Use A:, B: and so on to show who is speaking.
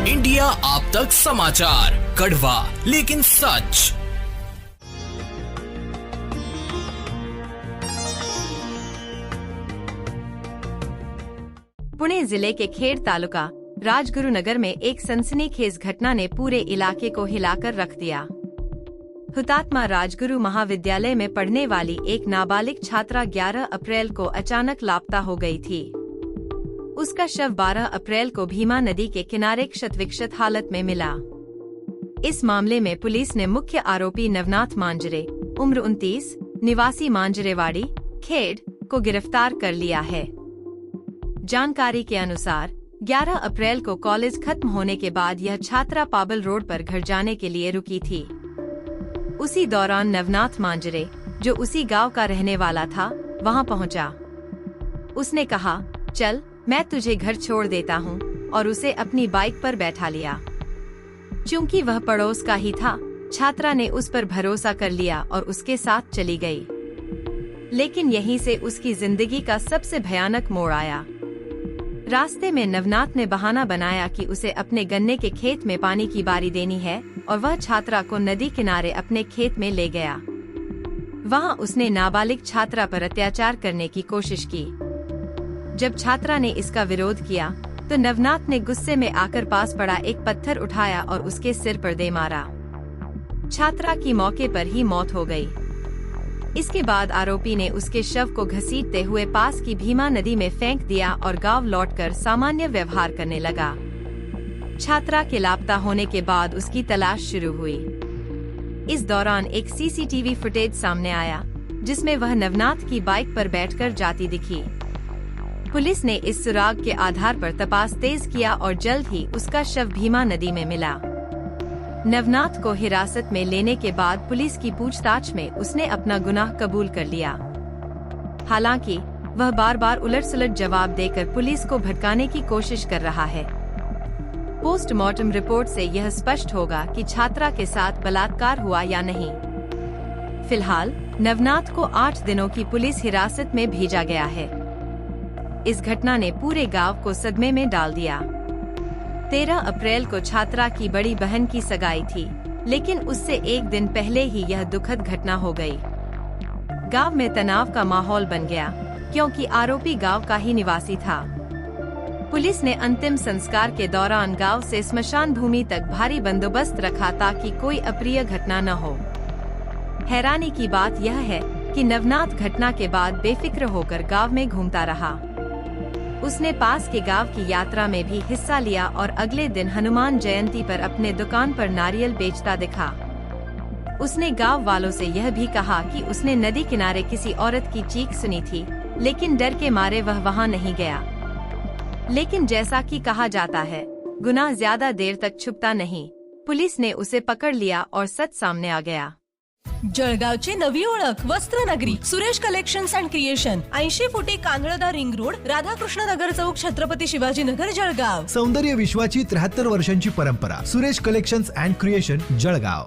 A: India आप तक समाचार, कड़वा लेकिन सच।
B: पुणे जिले के खेड तालुका राजगुरुनगर में एक सनसनीखेज घटना ने पूरे इलाके को हिलाकर रख दिया। हुतात्मा राजगुरु महाविद्यालय में पढ़ने वाली एक नाबालिग छात्रा 11 अप्रैल को अचानक लापता हो गई थी। उसका शव 12 अप्रैल को भीमा नदी के किनारे क्षतविक्षत हालत में मिला। इस मामले में पुलिस ने मुख्य आरोपी नवनाथ मांजरे, उम्र 29, निवासी मांजरेवाड़ी, खेड, को गिरफ्तार कर लिया है। जानकारी के अनुसार 11 अप्रैल को कॉलेज खत्म होने के बाद यह छात्रा पाबल रोड पर घर जाने के लिए रुकी थी। उसी दौरान नवनाथ मांजरे, जो उसी गांव का रहने वाला था, वहां पहुंचा। उसने कहा, चल मैं तुझे घर छोड़ देता हूं, और उसे अपनी बाइक पर बैठा लिया। चूंकि वह पड़ोस का ही था, छात्रा ने उस पर भरोसा कर लिया और उसके साथ चली गई। लेकिन यहीं से उसकी जिंदगी का सबसे भयानक मोड़ आया। रास्ते में नवनाथ ने बहाना बनाया कि उसे अपने गन्ने के खेत में पानी की बारी देनी है, और वह छात्रा को नदी किनारे अपने खेत में ले गया। वहां उसने नाबालिग छात्रा पर अत्याचार करने की कोशिश की। जब छात्रा ने इसका विरोध किया, तो नवनाथ ने गुस्से में आकर पास पड़ा एक पत्थर उठाया और उसके सिर पर दे मारा। छात्रा की मौके पर ही मौत हो गई। इसके बाद आरोपी ने उसके शव को घसीटते हुए पास की भीमा नदी में फेंक दिया और गांव लौटकर सामान्य व्यवहार करने लगा। छात्रा के लापता होने के बाद उसकी तलाश शुरू हुई। इस दौरान एक सीसीटीवी फुटेज सामने आया, जिसमें वह नवनाथ की बाइक पर बैठकर जाती दिखी। पुलिस ने इस सुराग के आधार पर तपास तेज किया और जल्द ही उसका शव भीमा नदी में मिला। नवनाथ को हिरासत में लेने के बाद पुलिस की पूछताछ में उसने अपना गुनाह कबूल कर लिया। हालांकि वह बार बार उलट-सुलट जवाब देकर पुलिस को भटकाने की कोशिश कर रहा है। पोस्टमार्टम रिपोर्ट से यह स्पष्ट होगा कि छात्रा के साथ बलात्कार हुआ या नहीं। फिलहाल नवनाथ को 8 दिनों की पुलिस हिरासत में भेजा गया है। इस घटना ने पूरे गांव को सदमे में डाल दिया। 13 अप्रैल को छात्रा की बड़ी बहन की सगाई थी, लेकिन उससे एक दिन पहले ही यह दुखद घटना हो गई। गांव में तनाव का माहौल बन गया, क्योंकि आरोपी गांव का ही निवासी था। पुलिस ने अंतिम संस्कार के दौरान गांव से स्मशान भूमि तक भारी बंदोबस्त रखा ताकि कोई अप्रिय घटना न हो। हैरानी की बात यह है कि नवनाथ घटना के बाद बेफिक्र होकर गांव में घूमता रहा। उसने पास के गांव की यात्रा में भी हिस्सा लिया और अगले दिन हनुमान जयंती पर अपने दुकान पर नारियल बेचता दिखा। उसने गांव वालों से यह भी कहा कि उसने नदी किनारे किसी औरत की चीख सुनी थी, लेकिन डर के मारे वह वहां नहीं गया। लेकिन जैसा कि कहा जाता है, गुनाह ज्यादा देर तक छुपता नहीं। पुलिस ने उसे पकड़ लिया और सच सामने आ गया।
C: जळगावची नवी ओळख वस्त्रनगरी सुरेश कलेक्शन्स अँड क्रिएशन 80 फुटी कांदळदा रिंग रोड, राधाकृष्ण नगर चौक, छत्रपती शिवाजी नगर, जळगाव।
D: सौंदर्य विश्वाची 73 वर्षांची परंपरा। Suresh collections and creation, Jalgaon.